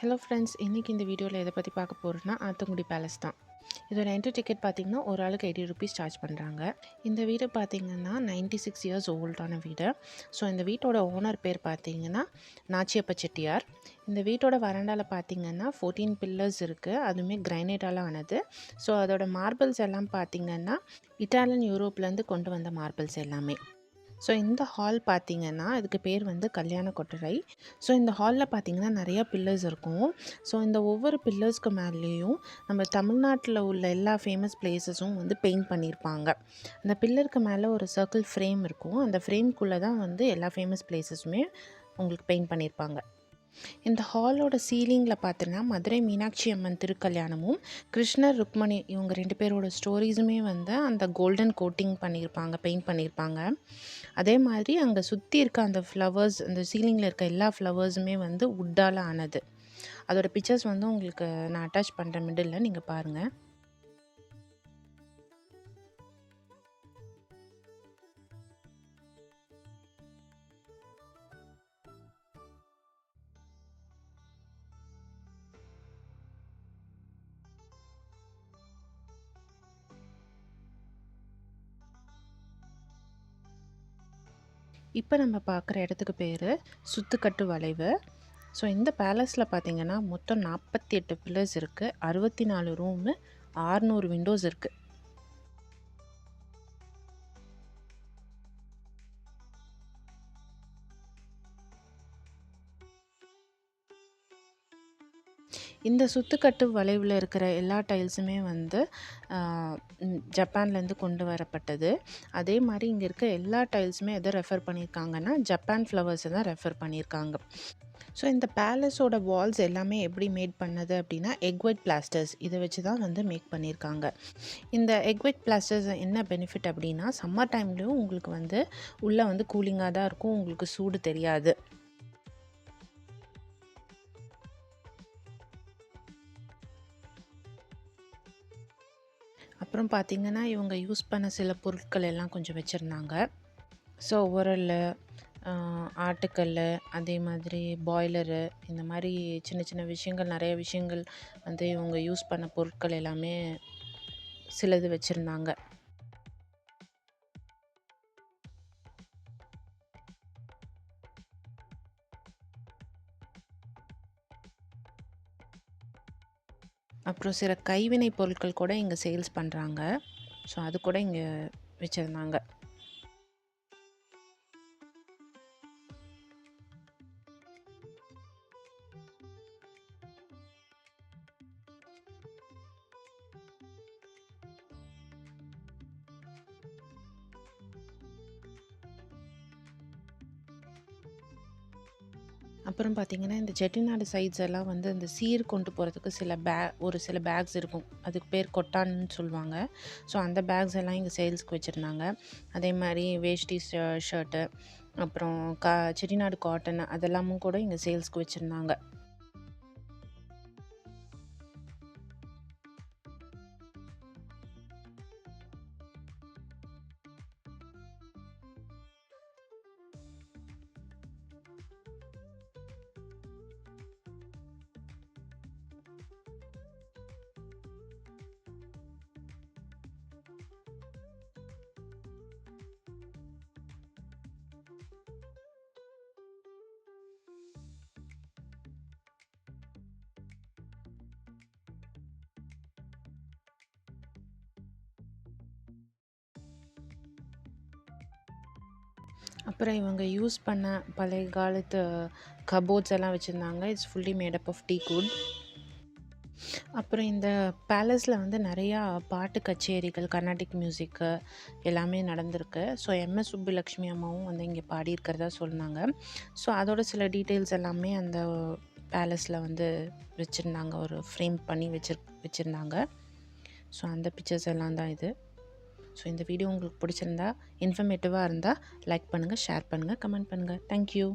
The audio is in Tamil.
ஹலோ ஃப்ரெண்ட்ஸ், இன்றைக்கி இந்த வீடியோவில் எதை பற்றி பார்க்க போகிறோன்னா ஆத்தங்குடி பேலஸ் தான். இதோட என்ட்ரி டிக்கெட் பார்த்திங்கன்னா ஒரு ஆளுக்கு 80 ருபீஸ் சார்ஜ் பண்ணுறாங்க. இந்த வீடு பார்த்திங்கன்னா 96 இயர்ஸ் ஓல்டான வீடு. ஸோ இந்த வீட்டோட ஓனர் பேர் பார்த்திங்கன்னா நாச்சியப்ப செட்டியார். இந்த வீட்டோட வராண்டாவில் பார்த்திங்கன்னா 14 பில்லர்ஸ் இருக்குது. அதுவுமே கிரைனைட்டால் ஆனது. ஸோ அதோட மார்பிள்ஸ் எல்லாம் பார்த்திங்கன்னா இட்டாலியன் யூரோப்லேருந்து கொண்டு வந்த மார்பிள்ஸ் எல்லாமே. ஸோ இந்த ஹால் பார்த்திங்கன்னா இதுக்கு பேர் வந்து கல்யாண கொட்டரை. ஸோ இந்த ஹாலில் பார்த்திங்கன்னா நிறையா பில்லர்ஸ் இருக்கும். ஸோ இந்த ஒவ்வொரு பில்லர்ஸ்க்கு மேலேயும் நம்ம தமிழ்நாட்டில் உள்ள எல்லா ஃபேமஸ் பிளேஸஸும் வந்து பெயிண்ட் பண்ணியிருப்பாங்க. அந்த பில்லருக்கு மேலே ஒரு சர்க்கிள் ஃப்ரேம் இருக்கும். அந்த ஃப்ரேம்குள்ளே தான் வந்து எல்லா ஃபேமஸ் பிளேஸஸுமே உங்களுக்கு பெயிண்ட் பண்ணியிருப்பாங்க. இந்த ஹாலோட சீலிங்கில் பார்த்தோன்னா மதுரை மீனாட்சி அம்மன் திருக்கல்யாணமும் கிருஷ்ணர் ருக்மணி இவங்க 2 பேரோட ஸ்டோரிஸுமே வந்து அந்த கோல்டன் கோட்டிங் பண்ணியிருப்பாங்க, பெயிண்ட் பண்ணியிருப்பாங்க. அதே மாதிரி அங்கே சுற்றி இருக்க அந்த ஃப்ளவர்ஸ், அந்த சீலிங்கில் இருக்க எல்லா ஃப்ளவர்ஸுமே வந்து வுட்டால் ஆனது. அதோட பிக்சர்ஸ் வந்து உங்களுக்கு நான் அட்டாச் பண்ணுறேன் மிடில், நீங்கள் பாருங்கள். இப்போ நம்ம பார்க்குற இடத்துக்கு பேர் சுத்துக்கட்டு வளைவு. ஸோ இந்த பேலஸில் பார்த்திங்கன்னா மொத்தம் 48 பில்லர்ஸ் இருக்குது, 64 ரூமு, 600 விண்டோஸ் இருக்குது. இந்த சுத்துக்கட்டு வளைவில் இருக்கிற எல்லா டைல்ஸுமே வந்து ஜப்பான்லேருந்து கொண்டு வரப்பட்டது. அதே மாதிரி இங்கே இருக்க எல்லா டைல்ஸுமே எதை ரெஃபர் பண்ணியிருக்காங்கன்னா ஜப்பான் ஃப்ளவர்ஸை தான் ரெஃபர் பண்ணியிருக்காங்க. ஸோ இந்த பேலஸோட வால்ஸ் எல்லாமே எப்படி மேட் பண்ணது அப்படின்னா எக் ஒயிட் பிளாஸ்டர்ஸ் இதை வச்சு தான் வந்து மேக் பண்ணியிருக்காங்க. இந்த எக் ஒயிட் பிளாஸ்டர்ஸ் என்ன பெனிஃபிட் அப்படின்னா சம்மர் டைம்லேயும் உங்களுக்கு வந்து உள்ளே வந்து கூலிங்காக தான் இருக்கும், உங்களுக்கு சூடு தெரியாது. அப்புறம் பார்த்திங்கன்னா இவங்க யூஸ் பண்ண சில பொருட்கள் எல்லாம் கொஞ்சம் வச்சுருந்தாங்க. ஸோ உரல், ஆட்டுக்கல், அதே மாதிரி பாய்லரு, இந்த மாதிரி சின்ன சின்ன விஷயங்கள், நிறைய விஷயங்கள் வந்து இவங்க யூஸ் பண்ண பொருட்கள் எல்லாமே சிலது வச்சுருந்தாங்க. அப்புறம் சில கைவினை பொருட்கள் கூட இங்கே சேல்ஸ் பண்ணுறாங்க. ஸோ அது கூட இங்கே வச்சுருந்தாங்க. அப்புறம் பார்த்திங்கன்னா இந்த செட்டிநாடு சைட்ஸ் எல்லாம் வந்து இந்த சீர் கொண்டு போகிறதுக்கு ஒரு சில பேக்ஸ் இருக்கும், அதுக்கு பேர் கொட்டான்னு சொல்லுவாங்க. ஸோ அந்த பேக்ஸ் எல்லாம் இங்கே சேல்ஸ்க்கு வச்சுருந்தாங்க. அதே மாதிரி வேஷ்டி, ஷர்ட்டு, அப்புறம் செட்டிநாடு காட்டன் அதெல்லாமும் கூட இங்கே சேல்ஸ்க்கு வச்சுருந்தாங்க. அப்புறம் இவங்க யூஸ் பண்ண பழைய காலத்து கபோர்ட்ஸ் எல்லாம் வச்சுருந்தாங்க. It's fully made up of teakwood. அப்புறம் இந்த பேலஸில் வந்து நிறையா பாட்டு கச்சேரிகள், கர்நாடிக் மியூசிக்கு எல்லாமே நடந்திருக்கு. ஸோ எம்எஸ் சுப்புலக்ஷ்மி அம்மாவும் வந்து இங்கே பாடியிருக்கிறதா சொன்னாங்க. ஸோ அதோட சில டீட்டெயில்ஸ் எல்லாமே அந்த பேலஸில் வந்து வச்சுருந்தாங்க, ஒரு ஃப்ரேம் பண்ணி வச்சுருந்தாங்க. ஸோ அந்த பிக்சர்ஸ் எல்லாம் தான் இது. ஸோ இந்த வீடியோ உங்களுக்கு பிடிச்சிருந்தா, இன்ஃபர்மேட்டிவாக இருந்தால் லைக் பண்ணுங்கள், ஷேர் பண்ணுங்கள், கமெண்ட் பண்ணுங்கள். தேங்க்யூ.